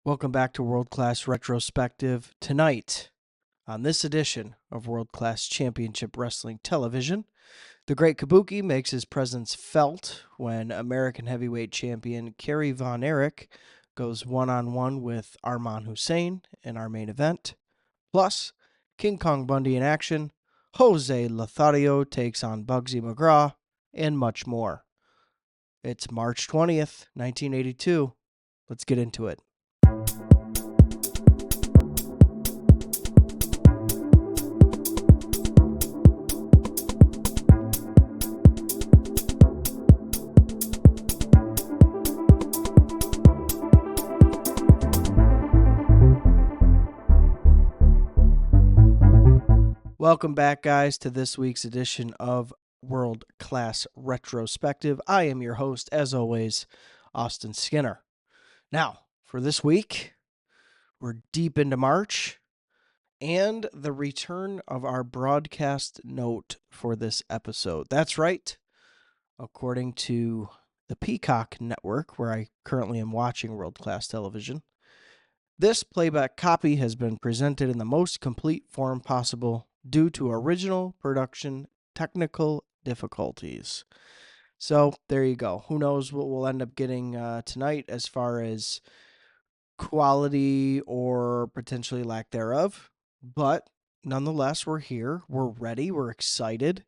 Welcome back to World Class Retrospective. Tonight, on this edition of World Class Championship Wrestling Television, the Great Kabuki makes his presence felt when American Heavyweight Champion Kerry Von Erich goes one-on-one with Arman Hussein in our main event. Plus, King Kong Bundy in action, José Lothario takes on Bugsy McGraw, and much more. It's March 20th, 1982. Let's get into it. Welcome back, guys, to this week's edition of World Class Retrospective. I am your host, as always, Austin Skinner. Now, for this week, we're deep into March and the return of our broadcast note for this episode. That's right. According to the Peacock Network, where I currently am watching World Class Television, this playback copy has been presented in the most complete form possible due to original production technical difficulties. So there you go. Who knows what we'll end up getting tonight as far as quality or potentially lack thereof. But nonetheless, we're here. We're ready. We're excited.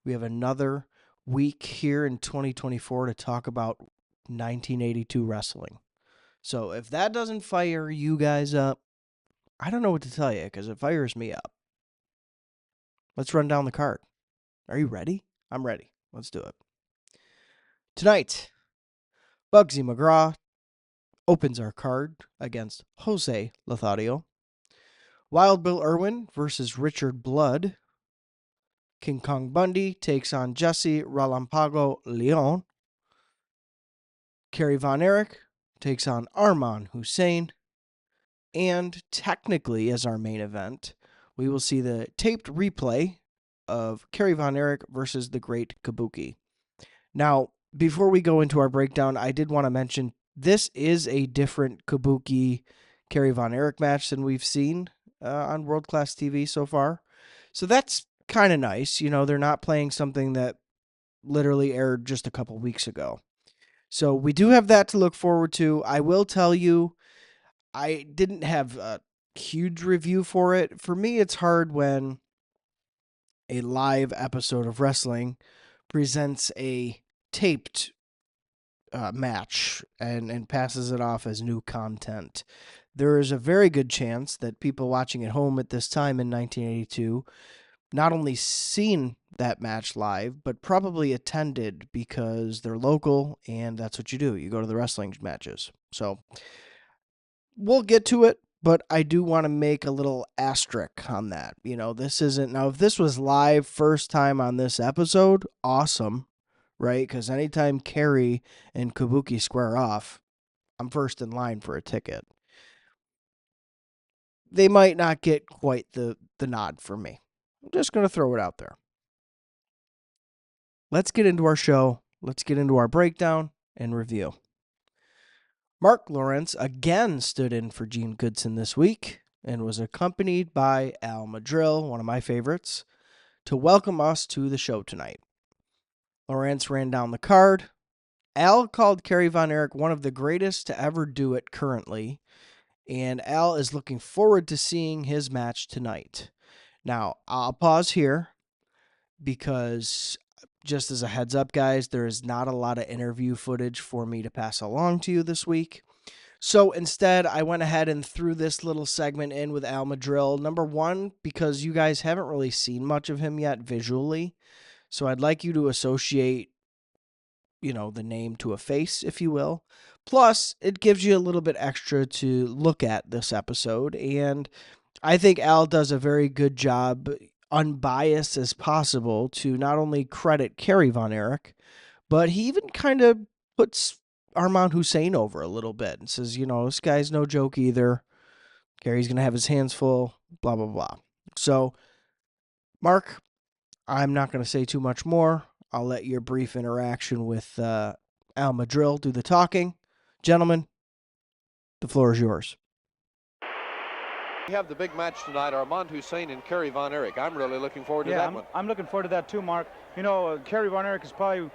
We have another week here in 2024 to talk about 1982 wrestling. So if that doesn't fire you guys up, I don't know what to tell you because it fires me up. Let's run down the card. Are you ready? I'm ready. Let's do it. Tonight, Bugsy McGraw opens our card against José Lothario. Wild Bill Irwin versus Richard Blood. King Kong Bundy takes on Jesse Relampago Leon. Kerry Von Erich takes on Arman Hussein. And technically, as our main event, we will see the taped replay of Kerry Von Erich versus the Great Kabuki. Now, before we go into our breakdown, I did want to mention this is a different Kabuki Kerry Von Erich match than we've seen on World Class TV so far. So that's kind of nice. You know, they're not playing something that literally aired just a couple weeks ago. So we do have that to look forward to. I will tell you, I didn't have a huge review for it. For me, it's hard when a live episode of wrestling presents a taped match and passes it off as new content. There is a very good chance that people watching at home at this time in 1982 not only seen that match live, but probably attended because they're local and that's what you do. You go to the wrestling matches. So we'll get to it, but I do want to make a little asterisk on that. You know, this isn't, now if this was live first time on this episode, awesome, right? Because anytime Kerry and Kabuki square off, I'm first in line for a ticket. They might not get quite the nod from me. I'm just going to throw it out there. Let's get into our show. Let's get into our breakdown and review. Mark Lawrence again stood in for Gene Goodson this week and was accompanied by Al Madrill, one of my favorites, to welcome us to the show tonight. Lawrence ran down the card. Al called Kerry Von Erich one of the greatest to ever do it currently, and Al is looking forward to seeing his match tonight. Now, I'll pause here because just as a heads up, guys, there is not a lot of interview footage for me to pass along to you this week. So instead, I went ahead and threw this little segment in with Al Madrill. Number one, because you guys haven't really seen much of him yet visually. So I'd like you to associate, you know, the name to a face, if you will. Plus, it gives you a little bit extra to look at this episode. And I think Al does a very good job, unbiased as possible, to not only credit Kerry Von Erich, but he even kind of puts Arman Hussein over a little bit and says, you know, this guy's no joke either. Kerry's going to have his hands full, blah, blah, blah. So, Mark, I'm not going to say too much more. I'll let your brief interaction with Al Madrill do the talking. Gentlemen, The floor is yours. We have the big match tonight, Arman Hussein and Kerry von Erich. I'm really looking forward to that one. I'm looking forward to that too, Mark. You know, Kerry von Erich is probably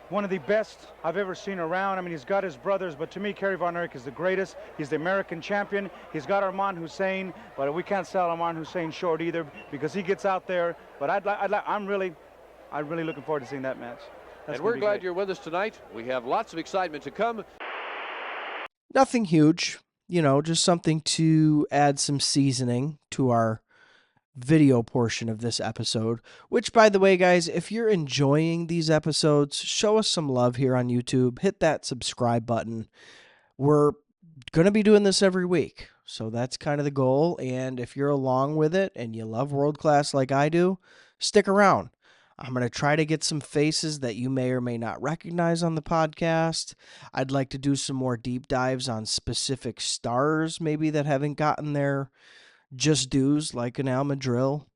one of the best I've ever seen around. I mean, he's got his brothers, but to me, Kerry von Erich is the greatest. He's the American champion. He's got Arman Hussein, but we can't sell Arman Hussein short either because he gets out there. But I'm really looking forward to seeing that match. And we're glad you're with us tonight. We have lots of excitement to come. Nothing huge, just something to add some seasoning to our video portion of this episode, which, by the way, guys, if you're enjoying these episodes, show us some love here on YouTube. Hit that subscribe button. We're going to be doing this every week, so that's kind of the goal. And if you're along with it and you love World Class like I do, stick around. I'm going to try to get some faces that you may or may not recognize on the podcast. I'd like to do some more deep dives on specific stars maybe that haven't gotten their just dues, like an Al Madrill.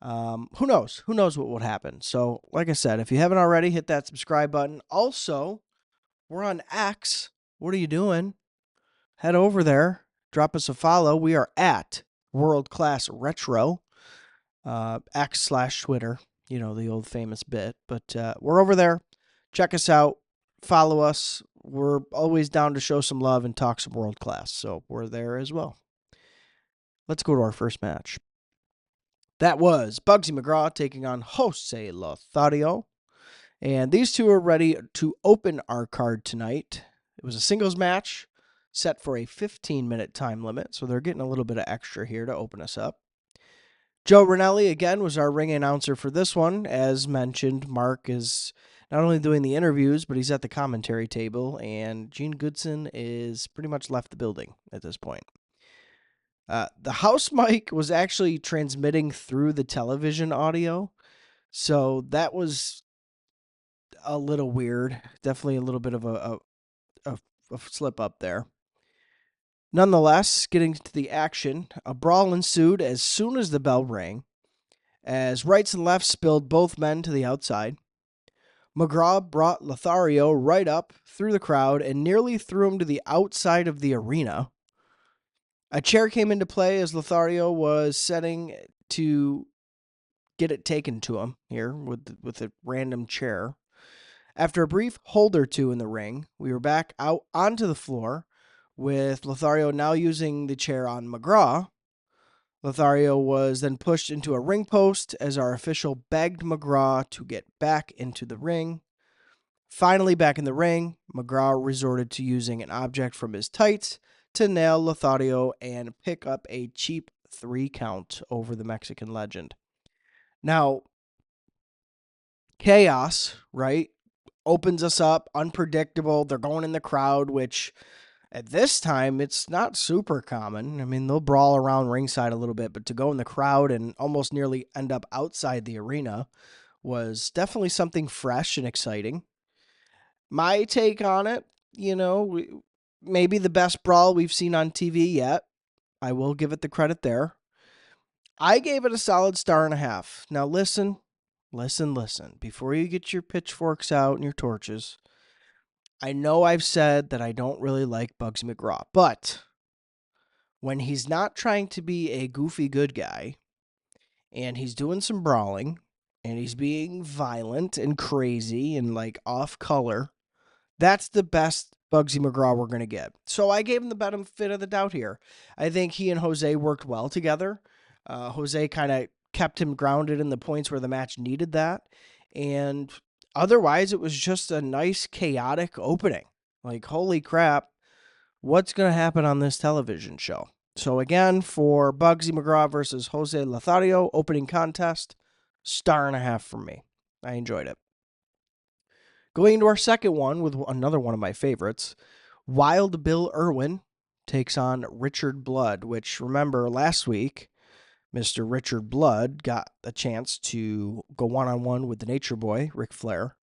Who knows? Who knows what would happen? So, like I said, if you haven't already, hit that subscribe button. Also, we're on X. What are you doing? Head over there. Drop us a follow. We are at World Class Retro. X/Twitter. The old famous bit. But we're over there. Check us out. Follow us. We're always down to show some love and talk some World Class. So we're there as well. Let's go to our first match. That was Bugsy McGraw taking on José Lothario. And these two are ready to open our card tonight. It was a singles match set for a 15-minute time limit, so they're getting a little bit of extra here to open us up. Joe Ranelli, again, was our ring announcer for this one. As mentioned, Mark is not only doing the interviews, but he's at the commentary table, and Gene Goodson is pretty much left the building at this point. The house mic was actually transmitting through the television audio, so that was a little weird. Definitely a little bit of a slip up there. Nonetheless, getting to the action, a brawl ensued as soon as the bell rang, as rights and lefts spilled both men to the outside. McGraw brought Lothario right up through the crowd and nearly threw him to the outside of the arena. A chair came into play as Lothario was setting to get it taken to him here with a random chair. After a brief hold or two in the ring, we were back out onto the floor, with Lothario now using the chair on McGraw. Lothario was then pushed into a ring post as our official begged McGraw to get back into the ring. Finally back in the ring, McGraw resorted to using an object from his tights to nail Lothario and pick up a cheap 3 count over the Mexican legend. Now, chaos, right? Opens us up, unpredictable. They're going in the crowd, which at this time, it's not super common. I mean, they'll brawl around ringside a little bit, but to go in the crowd and almost nearly end up outside the arena was definitely something fresh and exciting. My take on it, maybe the best brawl we've seen on TV yet. I will give it the credit there. I gave it a solid 1.5 stars. Now listen. Before you get your pitchforks out and your torches, I know I've said that I don't really like Bugsy McGraw, but when he's not trying to be a goofy good guy and he's doing some brawling and he's being violent and crazy and like off color, that's the best Bugsy McGraw we're going to get. So I gave him the benefit of the doubt here. I think he and Jose worked well together. Jose kind of kept him grounded in the points where the match needed that. And otherwise, it was just a nice, chaotic opening. Like, holy crap, what's going to happen on this television show? So again, for Bugsy McGraw versus José Lothario, opening contest, 1.5 stars from me. I enjoyed it. Going into our second one with another one of my favorites, Wild Bill Irwin takes on Richard Blood, which, remember, last week, Mr. Richard Blood got a chance to go one-on-one with the Nature Boy, Ric Flair.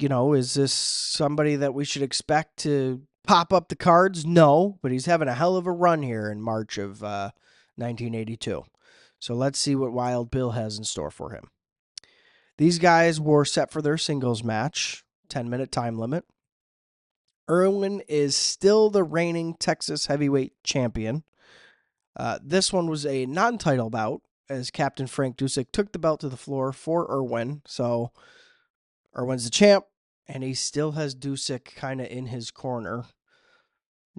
Is this somebody that we should expect to pop up the cards? No, but he's having a hell of a run here in March of 1982. So let's see what Wild Bill has in store for him. These guys were set for their singles match, 10-minute time limit. Irwin is still the reigning Texas heavyweight champion. This one was a non-title bout, as Captain Frank Dusek took the belt to the floor for Irwin. So Irwin's the champ, and he still has Dusek kind of in his corner.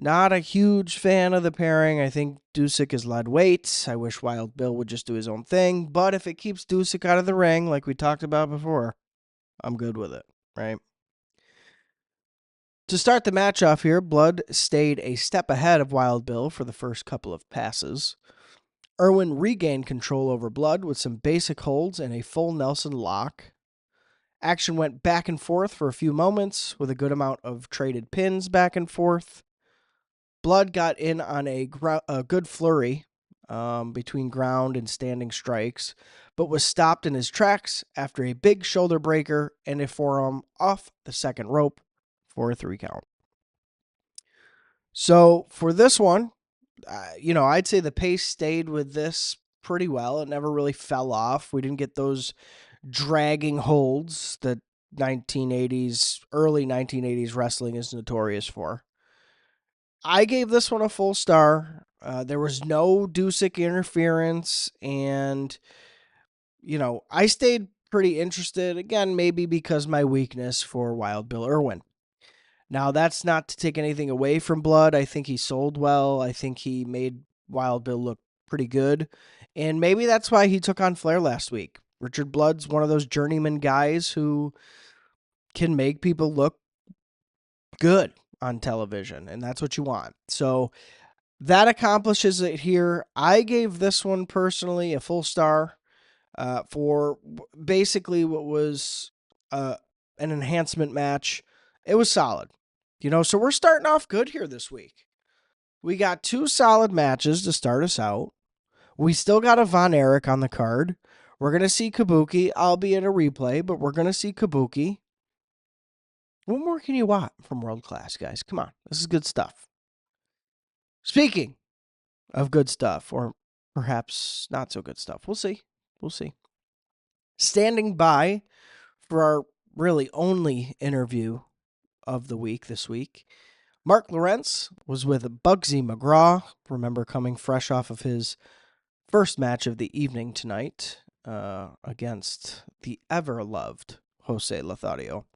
Not a huge fan of the pairing. I think Dusek is lead weight. I wish Wild Bill would just do his own thing. But if it keeps Dusek out of the ring, like we talked about before, I'm good with it, right? To start the match off here, Blood stayed a step ahead of Wild Bill for the first couple of passes. Irwin regained control over Blood with some basic holds and a full Nelson lock. Action went back and forth for a few moments with a good amount of traded pins back and forth. Blood got in on a good flurry between ground and standing strikes, but was stopped in his tracks after a big shoulder breaker and a forearm off the second rope for a 3 count. So for this one, I'd say the pace stayed with this pretty well. It never really fell off. We didn't get those dragging holds that early 1980s wrestling is notorious for. I gave this one a full star. There was no Dusek interference, and, I stayed pretty interested, again, maybe because my weakness for Wild Bill Irwin. Now, that's not to take anything away from Blood. I think he sold well. I think he made Wild Bill look pretty good. And maybe that's why he took on Flair last week. Richard Blood's one of those journeyman guys who can make people look good on television, and that's what you want. So that accomplishes it here. I gave this one personally a full star for basically what was an enhancement match. It was solid. So we're starting off good here this week. We got 2 solid matches to start us out. We still got a Von Erich on the card. We're going to see Kabuki, albeit a replay, but we're going to see Kabuki. What more can you want from World Class, guys? Come on. This is good stuff. Speaking of good stuff, or perhaps not so good stuff, we'll see. We'll see. Standing by for our really only interview of the week this week, Mark Lawrence was with Bugsy McGraw. Remember, coming fresh off of his first match of the evening tonight against the ever-loved José Lothario.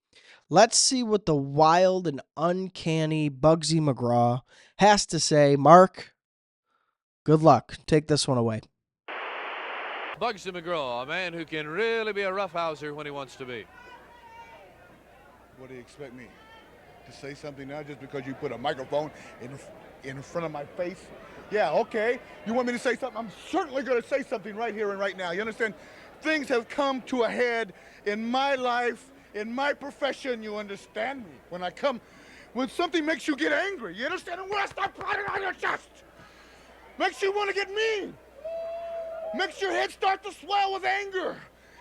Let's see what the wild and uncanny Bugsy McGraw has to say. Mark, good luck. Take this one away. Bugsy McGraw, a man who can really be a roughhouser when he wants to be. What do you expect me to say something now just because you put a microphone in front of my face? Yeah, okay. You want me to say something? I'm certainly going to say something right here and right now. You understand? Things have come to a head in my life, in my profession. You understand me? When something makes you get angry, you understand? And when I start pounding on your chest, makes you want to get mean. Makes your head start to swell with anger.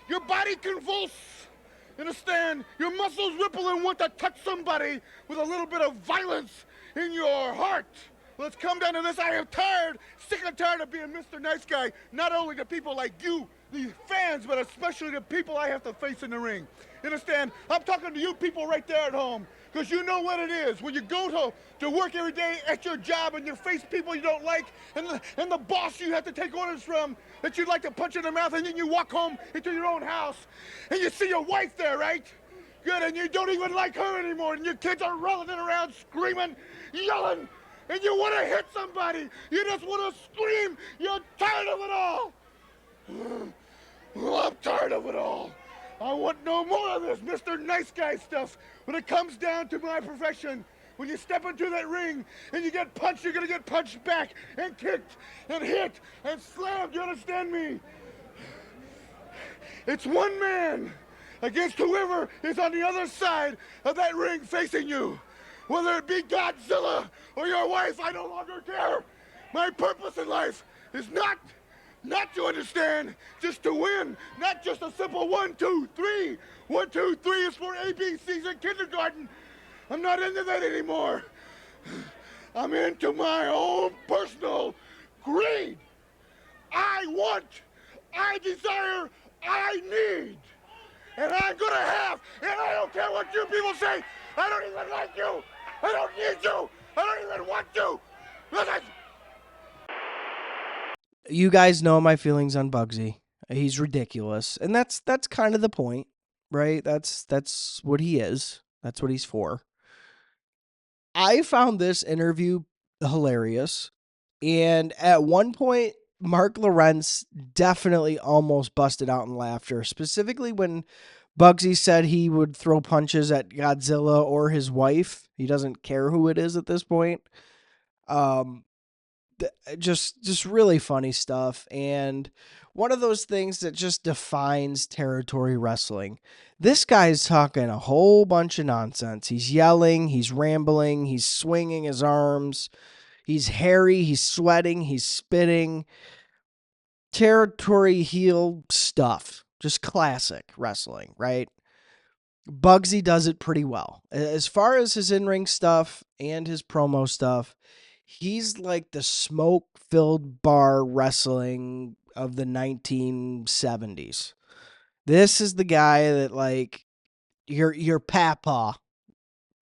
Your body convulse. Understand? Your muscles ripple and want to touch somebody with a little bit of violence in your heart. Let's come down to this. I am sick and tired of being Mr. Nice Guy, not only to people like you, the fans, but especially the people I have to face in the ring. You understand? I'm talking to you people right there at home, because you know what it is. When you go to work every day at your job and you face people you don't like, and the boss you have to take orders from that you'd like to punch in the mouth, and then you walk home into your own house, and you see your wife there, right? Good, and you don't even like her anymore, and your kids are rolling around screaming, yelling, and you want to hit somebody. You just want to scream. You're tired of it all. Well, I'm tired of it all. I want no more of this Mr. Nice Guy stuff. When it comes down to my profession, when you step into that ring and you get punched, you're going to get punched back and kicked and hit and slammed. You understand me? It's one man against whoever is on the other side of that ring facing you. Whether it be Godzilla or your wife, I no longer care. My purpose in life is not to understand, just to win. Not just a simple 1, 2, 3. 1, 2, 3 is for ABCs in kindergarten. I'm not into that anymore. I'm into my own personal greed. I want, I desire, I need. And I'm gonna have, and I don't care what you people say. I don't even like you. I don't need to. I don't even want to. Listen. You guys know my feelings on Bugsy. He's ridiculous, and that's kind of the point, right? That's what he is. That's what he's for. I found this interview hilarious, and at one point, Mark Lawrence definitely almost busted out in laughter, specifically when Bugsy said he would throw punches at Godzilla or his wife. He doesn't care who it is at this point. Um, just really funny stuff, and one of those things that just defines territory wrestling. This guy's talking a whole bunch of nonsense. He's yelling, he's rambling, he's swinging his arms, he's hairy, he's sweating, he's spitting. Territory heel stuff. Just classic wrestling, right? Bugsy does it pretty well. As far as his in-ring stuff and his promo stuff, he's like the smoke-filled bar wrestling of the 1970s. This is the guy that, like, your papa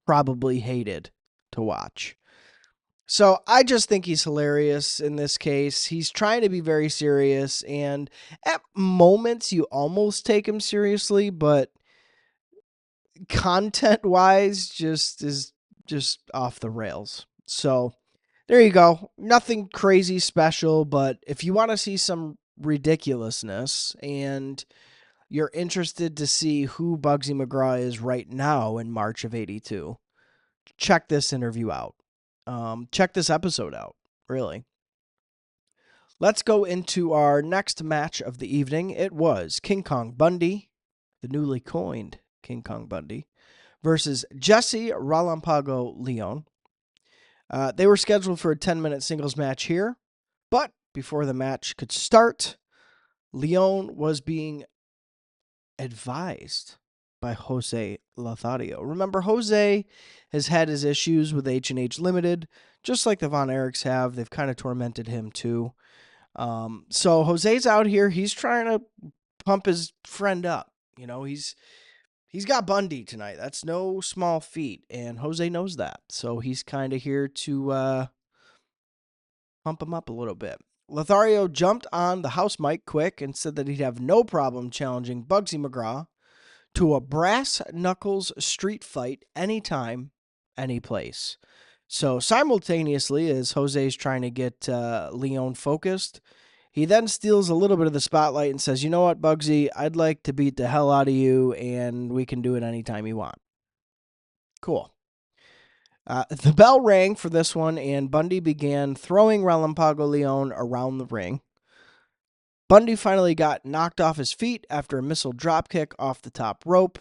probably hated to watch. So I just think he's hilarious in this case. He's trying to be very serious, and at moments you almost take him seriously, but content-wise is just off the rails. So there you go. Nothing crazy special, but if you want to see some ridiculousness and you're interested to see who Bugsy McGraw is right now in March of '82, check this interview out. Check this episode out, really. Let's go into our next match of the evening. It was King Kong Bundy, the newly coined King Kong Bundy, versus Jesse Relampago Leon. They were scheduled for a 10-minute singles match here, but before the match could start, Leon was being advised by José Lothario. Remember, Jose has had his issues with H&H Limited, just like the Von Erichs have. They've kind of tormented him too. So Jose's out here. He's trying to pump his friend up. You know, he's got Bundy tonight. That's no small feat, and Jose knows that. So he's kind of here to pump him up a little bit. Lothario jumped on the house mic quick and said that he'd have no problem challenging Bugsy McGraw to a brass knuckles street fight anytime, any place. So simultaneously, as Jose's trying to get Leon focused, he then steals a little bit of the spotlight and says, "You know what, Bugsy? I'd like to beat the hell out of you, and we can do it anytime you want." Cool. The bell rang for this one, and Bundy began throwing Relampago Leon around the ring. Bundy finally got knocked off his feet after a missile dropkick off the top rope.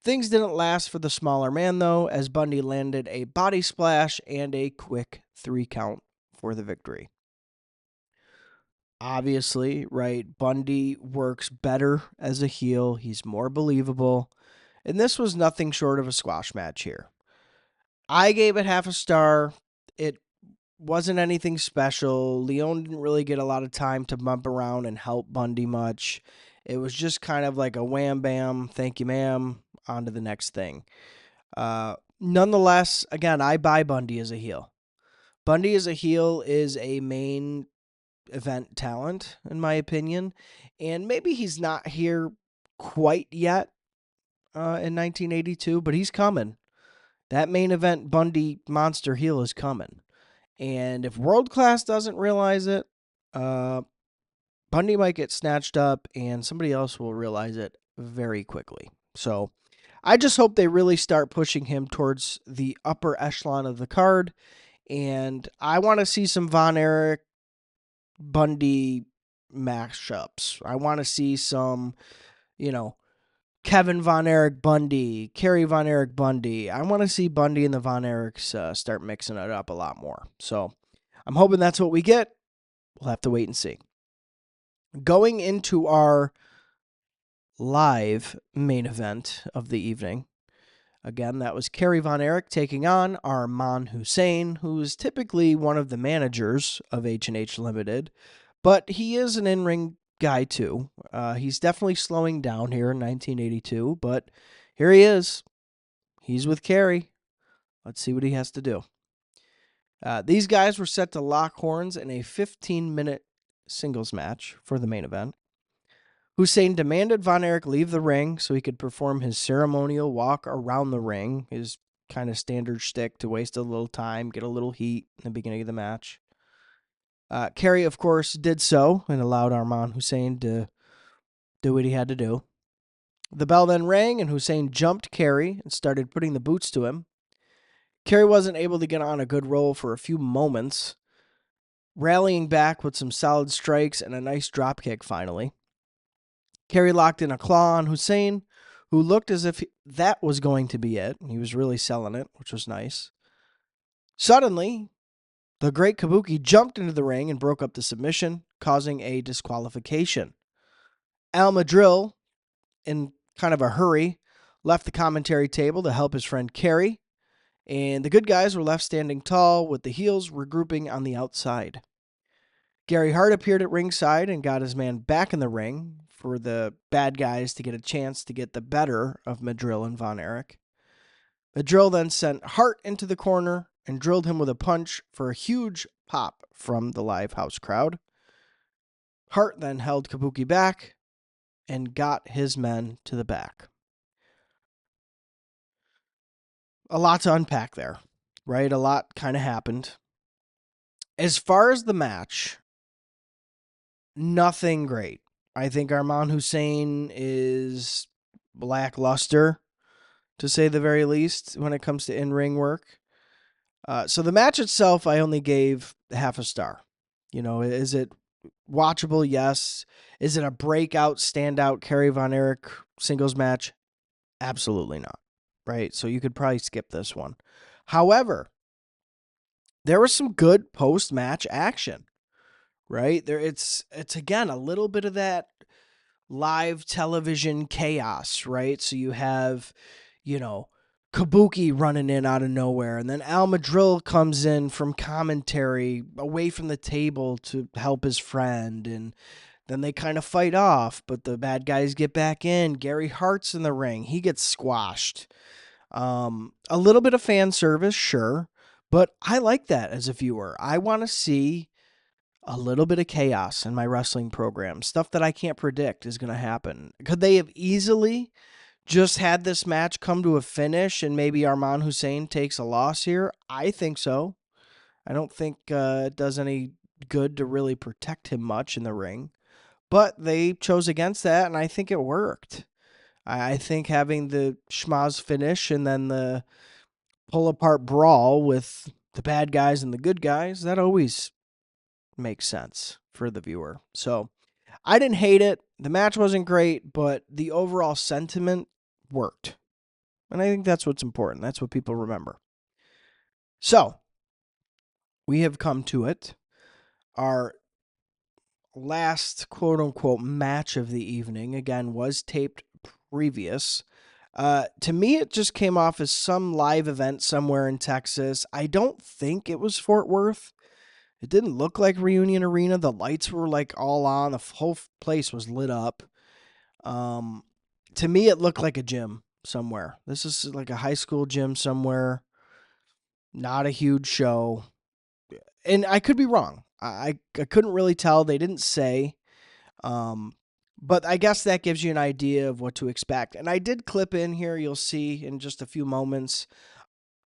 Things didn't last for the smaller man, though, as Bundy landed a body splash and a quick 3 count for the victory. Obviously, right, Bundy works better as a heel. He's more believable. And this was nothing short of a squash match here. I gave it half a star. It wasn't anything special. Leon didn't really get a lot of time to bump around and help Bundy much. It was just kind of like a wham bam, thank you ma'am, on to the next thing. Nonetheless, again, I buy Bundy as a heel. Bundy as a heel is a main event talent, in my opinion. And maybe he's not here quite yet in 1982, but he's coming. That main event Bundy monster heel is coming. And if World Class doesn't realize it, Bundy might get snatched up and somebody else will realize it very quickly. So I just hope they really start pushing him towards the upper echelon of the card. And I want to see some Von Erich Bundy mashups. I want to see some, Kevin Von Erich Bundy, Kerry Von Erich Bundy. I want to see Bundy and the Von Erichs start mixing it up a lot more. So I'm hoping that's what we get. We'll have to wait and see. Going into our live main event of the evening. Again, that was Kerry Von Erich taking on Arman Hussein, who is typically one of the managers of H&H Limited, but he is an in-ring guy too. He's definitely slowing down here in 1982, but here he is. He's with Kerry. Let's see what he has to do. These guys were set to lock horns in a 15-minute singles match for the main event. Hussein demanded Von Erich leave the ring so he could perform his ceremonial walk around the ring, his kind of standard shtick to waste a little time, get a little heat in the beginning of the match. Kerry, of course, did so and allowed Arman Hussein to do what he had to do. The bell then rang, and Hussein jumped Kerry and started putting the boots to him. Kerry wasn't able to get on a good roll for a few moments, rallying back with some solid strikes and a nice dropkick finally. Kerry locked in a claw on Hussein, who looked as if that was going to be it. He was really selling it, which was nice. Suddenly, the Great Kabuki jumped into the ring and broke up the submission, causing a disqualification. Al Madril, in kind of a hurry, left the commentary table to help his friend Kerry, and the good guys were left standing tall with the heels regrouping on the outside. Gary Hart appeared at ringside and got his man back in the ring for the bad guys to get a chance to get the better of Madril and Von Erich. Madril then sent Hart into the corner and drilled him with a punch for a huge pop from the live house crowd. Hart then held Kabuki back and got his men to the back. A lot to unpack there, right? A lot kind of happened. As far as the match, nothing great. I think Arman Hussein is lackluster, to say the very least, when it comes to in-ring work. So the match itself, I only gave half a star. You know, is it watchable? Yes. Is it a breakout, standout Kerry Von Erich singles match? Absolutely not. Right? So you could probably skip this one. However, there was some good post-match action. Right? It's again a little bit of that live television chaos, right? So you have, Kabuki running in out of nowhere, and then Al Madril comes in from commentary away from the table to help his friend, and then they kind of fight off, but the bad guys get back in. Gary Hart's in the ring. He gets squashed. A little bit of fan service, sure, but I like that as a viewer. I want to see a little bit of chaos in my wrestling program. Stuff that I can't predict is going to happen. Could they have easily just had this match come to a finish and maybe Arman Hussein takes a loss here? I think so. I don't think it does any good to really protect him much in the ring. But they chose against that, and I think it worked. I think having the schmaz finish and then the pull-apart brawl with the bad guys and the good guys, that always makes sense for the viewer. So I didn't hate it. The match wasn't great, but the overall sentiment worked. And I think that's what's important. That's what people remember. So we have come to it. Our last quote-unquote match of the evening, again, was taped previous. To me, it just came off as some live event somewhere in Texas. I don't think it was Fort Worth. It didn't look like Reunion Arena. The lights were like all on. The whole place was lit up. To me, it looked like a gym somewhere. This is like a high school gym somewhere. Not a huge show. And I could be wrong. I couldn't really tell. They didn't say. But I guess that gives you an idea of what to expect. And I did clip in here, you'll see in just a few moments,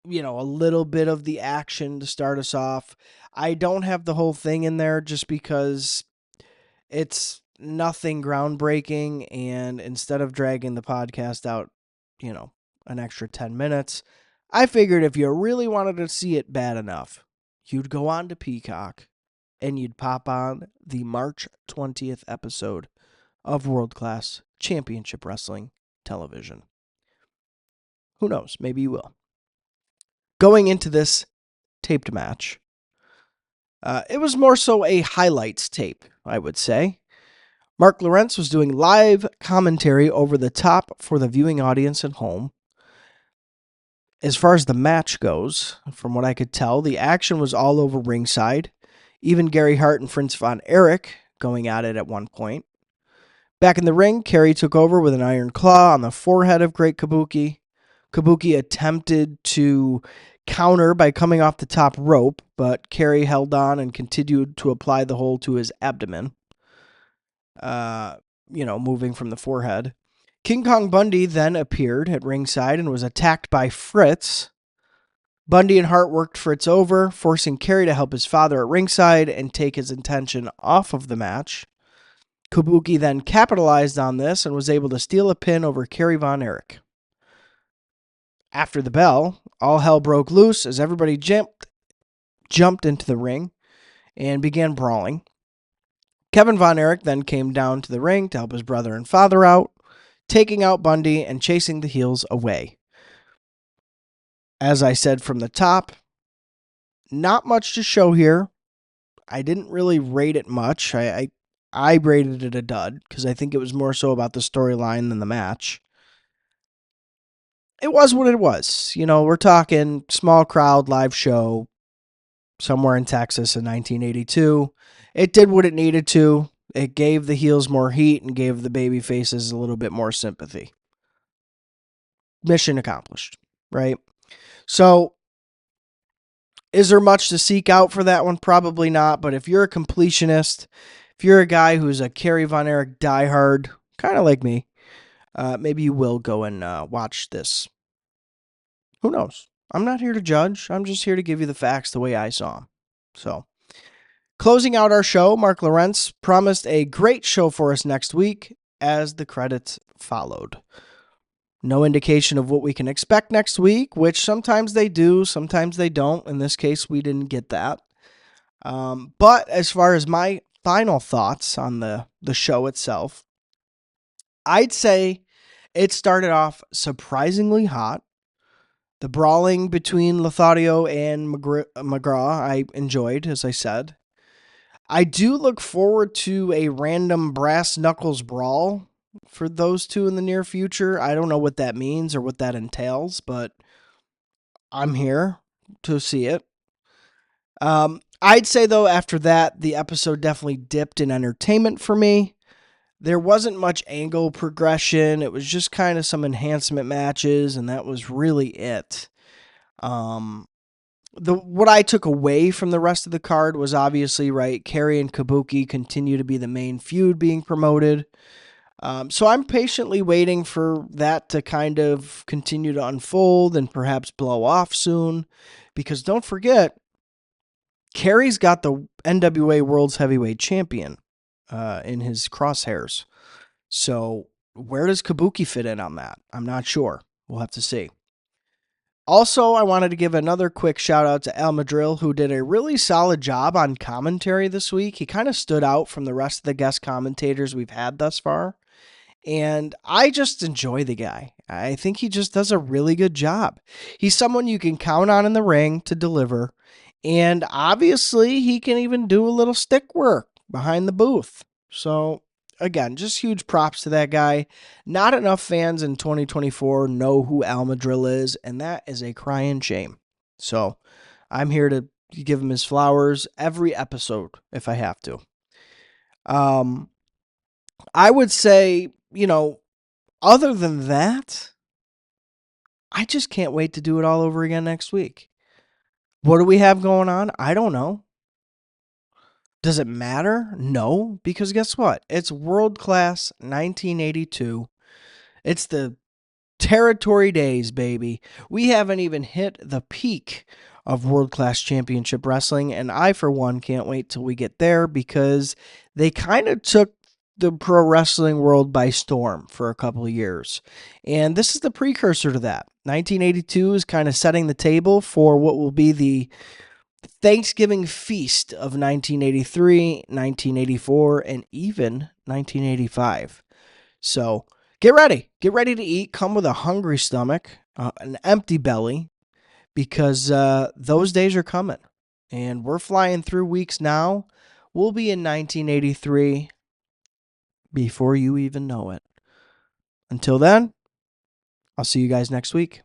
a little bit of the action to start us off. I don't have the whole thing in there just because it's nothing groundbreaking, and instead of dragging the podcast out, an extra 10 minutes, I figured if you really wanted to see it bad enough, you'd go on to Peacock and you'd pop on the March 20th episode of World Class Championship Wrestling Television. Who knows? Maybe you will. Going into this taped match, it was more so a highlights tape, I would say. Mark Lawrence was doing live commentary over the top for the viewing audience at home. As far as the match goes, from what I could tell, the action was all over ringside. Even Gary Hart and Fritz von Erich going at it at one point. Back in the ring, Kerry took over with an iron claw on the forehead of Great Kabuki. Kabuki attempted to counter by coming off the top rope, but Kerry held on and continued to apply the hold to his abdomen, moving from the forehead. King Kong Bundy then appeared at ringside and was attacked by Fritz. Bundy and Hart worked Fritz over, forcing Kerry to help his father at ringside and take his attention off of the match. Kabuki then capitalized on this and was able to steal a pin over Kerry Von Erich. After the bell, all hell broke loose as everybody jumped into the ring and began brawling. Kevin Von Erich then came down to the ring to help his brother and father out, taking out Bundy and chasing the heels away. As I said from the top, not much to show here. I didn't really rate it much. I rated it a dud because I think it was more so about the storyline than the match. It was what it was. We're talking small crowd live show somewhere in Texas in 1982. It did what it needed to. It gave the heels more heat and gave the baby faces a little bit more sympathy. Mission accomplished, right? So, is there much to seek out for that one? Probably not, but if you're a completionist, if you're a guy who's a Kerry Von Erich diehard, kind of like me, maybe you will go and watch this. Who knows? I'm not here to judge. I'm just here to give you the facts the way I saw them. So, closing out our show, Mark Lawrence promised a great show for us next week as the credits followed. No indication of what we can expect next week, which sometimes they do, sometimes they don't. In this case, we didn't get that. But as far as my final thoughts on the show itself, I'd say it started off surprisingly hot. The brawling between Lothario and McGraw I enjoyed, as I said. I do look forward to a random brass knuckles brawl for those two in the near future. I don't know what that means or what that entails, but I'm here to see it. I'd say, though, after that, the episode definitely dipped in entertainment for me. There wasn't much angle progression. It was just kind of some enhancement matches, and that was really it. What I took away from the rest of the card was obviously, right, Kerry and Kabuki continue to be the main feud being promoted. So I'm patiently waiting for that to kind of continue to unfold and perhaps blow off soon. Because don't forget, Kerry's got the NWA World's Heavyweight Champion in his crosshairs. So where does Kabuki fit in on that? I'm not sure. We'll have to see. Also, I wanted to give another quick shout out to Al Madril, who did a really solid job on commentary this week. He kind of stood out from the rest of the guest commentators we've had thus far. And I just enjoy the guy. I think he just does a really good job. He's someone you can count on in the ring to deliver. And obviously, he can even do a little stick work behind the booth. So, again, just huge props to that guy. Not enough fans in 2024 know who Al Madril is, and that is a crying shame. So, I'm here to give him his flowers every episode if I have to. I would say, other than that, I just can't wait to do it all over again next week. What do we have going on? I don't know. Does it matter? No, because guess what? It's World Class 1982. It's the territory days, baby. We haven't even hit the peak of World Class Championship Wrestling, and I, for one, can't wait till we get there because they kind of took the pro wrestling world by storm for a couple of years. And this is the precursor to that. 1982 is kind of setting the table for what will be the Thanksgiving feast of 1983, 1984, and even 1985. So get ready. Get ready to eat. Come with a hungry stomach, an empty belly, because those days are coming. And we're flying through weeks now. We'll be in 1983 before you even know it. Until then, I'll see you guys next week.